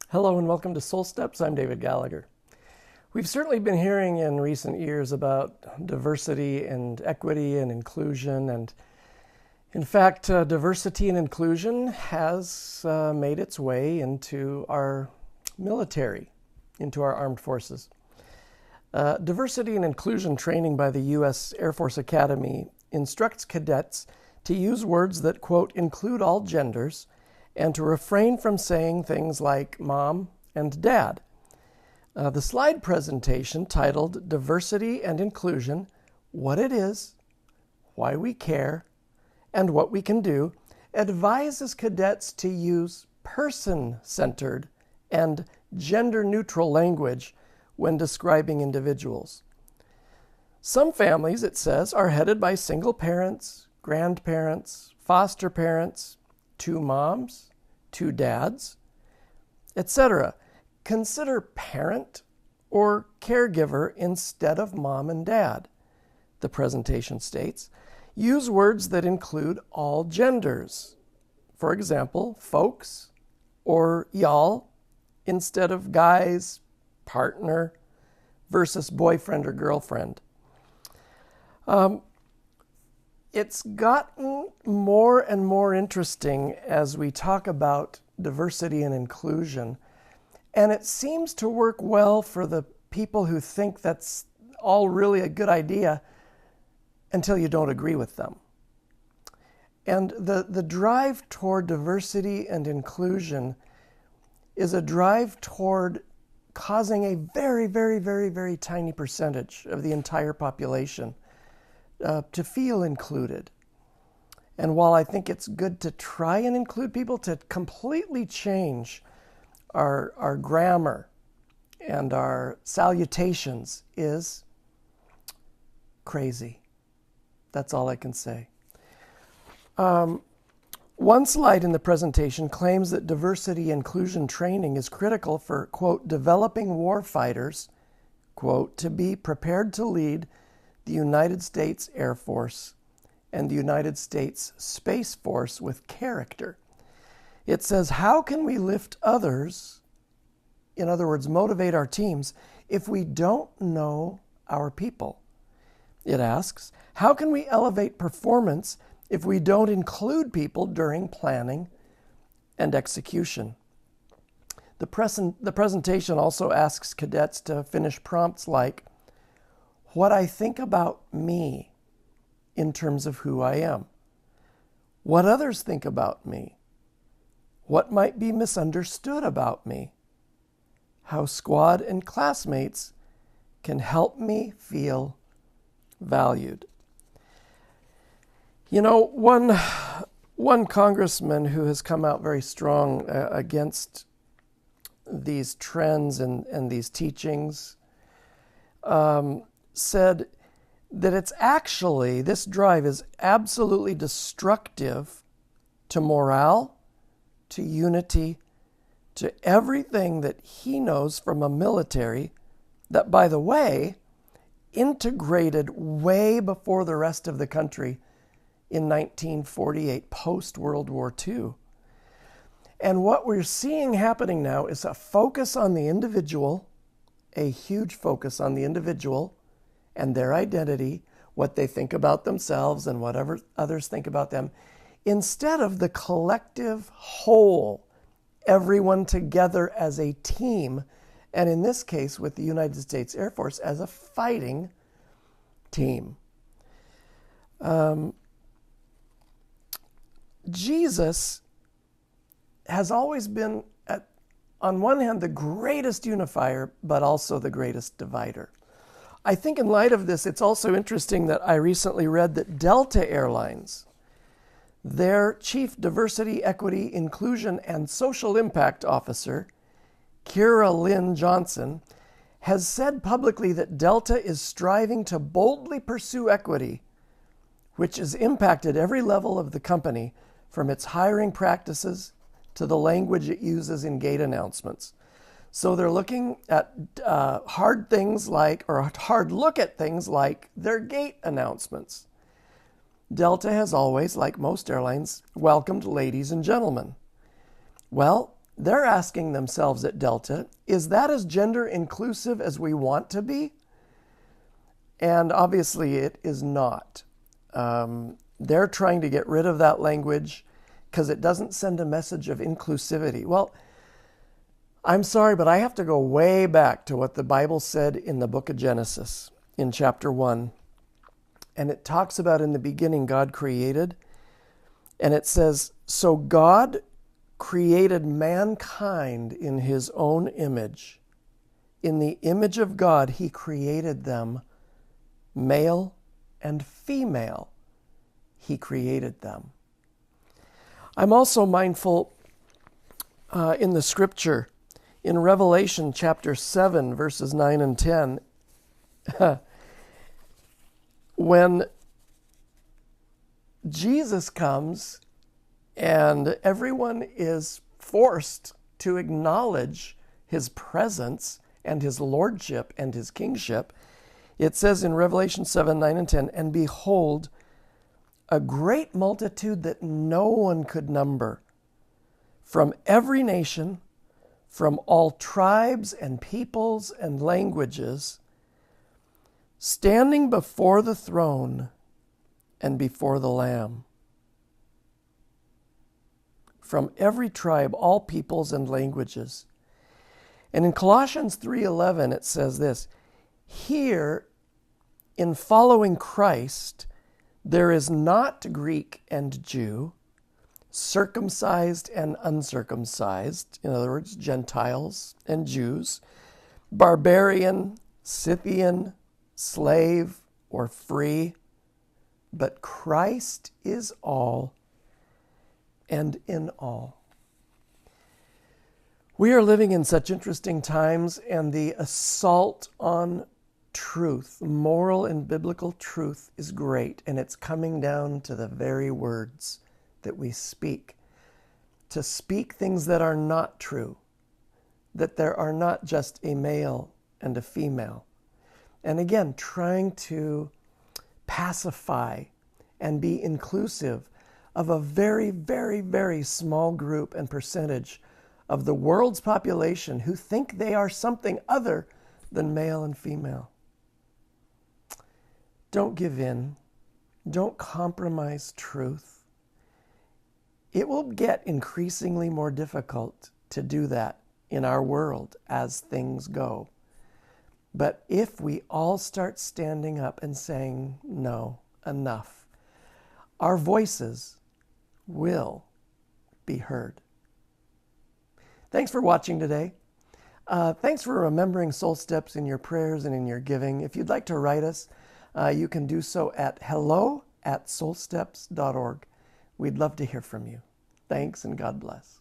Hello and welcome to Soul Steps. I'm David Gallagher. We've certainly been hearing in recent years about diversity and equity and inclusion. And in fact, diversity and inclusion has made its way into our military, into our armed forces. Diversity and inclusion training by the U.S. Air Force Academy instructs cadets to use words that, quote, include all genders, and to refrain from saying things like mom and dad. The slide presentation titled Diversity and Inclusion, What It Is, Why We Care, and What We Can Do, advises cadets to use person-centered and gender-neutral language when describing individuals. Some families, it says, are headed by single parents, grandparents, foster parents, two moms, two dads, etc. Consider parent or caregiver instead of mom and dad. The presentation states, use words that include all genders. For example, folks or y'all instead of guys, partner versus boyfriend or girlfriend. It's gotten more and more interesting as we talk about diversity and inclusion, and it seems to work well for the people who think that's all really a good idea until you don't agree with them. And the drive toward diversity and inclusion is a drive toward causing a very, very, very, very tiny percentage of the entire population to feel included. And while I think it's good to try and include people, to completely change our grammar and our salutations is crazy. That's all I can say. One slide in the presentation claims that diversity inclusion training is critical for, quote, developing warfighters, quote, to be prepared to lead the United States Air Force and the United States Space Force with character. It says, how can we lift others, in other words, motivate our teams, if we don't know our people? It asks, how can we elevate performance if we don't include people during planning and execution? The presentation also asks cadets to finish prompts like, what I think about me in terms of who I am, what others think about me, what might be misunderstood about me, how squad and classmates can help me feel valued. You know, one congressman who has come out very strong against these trends and these teachings said that this drive is absolutely destructive to morale, to unity, to everything that he knows from a military that, by the way, integrated way before the rest of the country in 1948, post-World War II. And what we're seeing happening now is a focus on the individual, a huge focus on the individual and their identity, what they think about themselves and whatever others think about them, instead of the collective whole, everyone together as a team, and in this case with the United States Air Force as a fighting team. Jesus has always been, on one hand, the greatest unifier, but also the greatest divider. I think in light of this, it's also interesting that I recently read that Delta Airlines, their Chief Diversity, Equity, Inclusion, and Social Impact Officer, Kira Lynn Johnson, has said publicly that Delta is striving to boldly pursue equity, which has impacted every level of the company, from its hiring practices to the language it uses in gate announcements. So they're looking at hard look at things like their gate announcements. Delta has always, like most airlines, welcomed ladies and gentlemen. Well, they're asking themselves at Delta, is that as gender inclusive as we want to be? And obviously it is not. They're trying to get rid of that language because it doesn't send a message of inclusivity. Well, I'm sorry, but I have to go way back to what the Bible said in the book of Genesis in chapter 1. And it talks about in the beginning God created. And it says, so God created mankind in his own image. In the image of God, he created them, male and female. He created them. I'm also mindful in the scripture, in Revelation chapter 7, verses 9 and 10, when Jesus comes and everyone is forced to acknowledge his presence and his lordship and his kingship, it says in Revelation 7, 9 and 10, and behold, a great multitude that no one could number, from every nation, from all tribes and peoples and languages, standing before the throne and before the Lamb. From every tribe, all peoples and languages. And in Colossians 3:11 it says this, here in following Christ, there is not Greek and Jew, circumcised and uncircumcised, in other words, Gentiles and Jews, barbarian, Scythian, slave, or free, but Christ is all and in all. We are living in such interesting times, and the assault on truth, moral and biblical truth, is great, and it's coming down to the very words that we speak. To speak things that are not true, that there are not just a male and a female. And again, trying to pacify and be inclusive of a very, very, very small group and percentage of the world's population who think they are something other than male and female. Don't give in. Don't compromise truth. It will get increasingly more difficult to do that in our world as things go. But if we all start standing up and saying, no, enough, our voices will be heard. Thanks for watching today. Thanks for remembering Soul Steps in your prayers and in your giving. If you'd like to write us, you can do so at hello@soulsteps.org. We'd love to hear from you. Thanks, and God bless.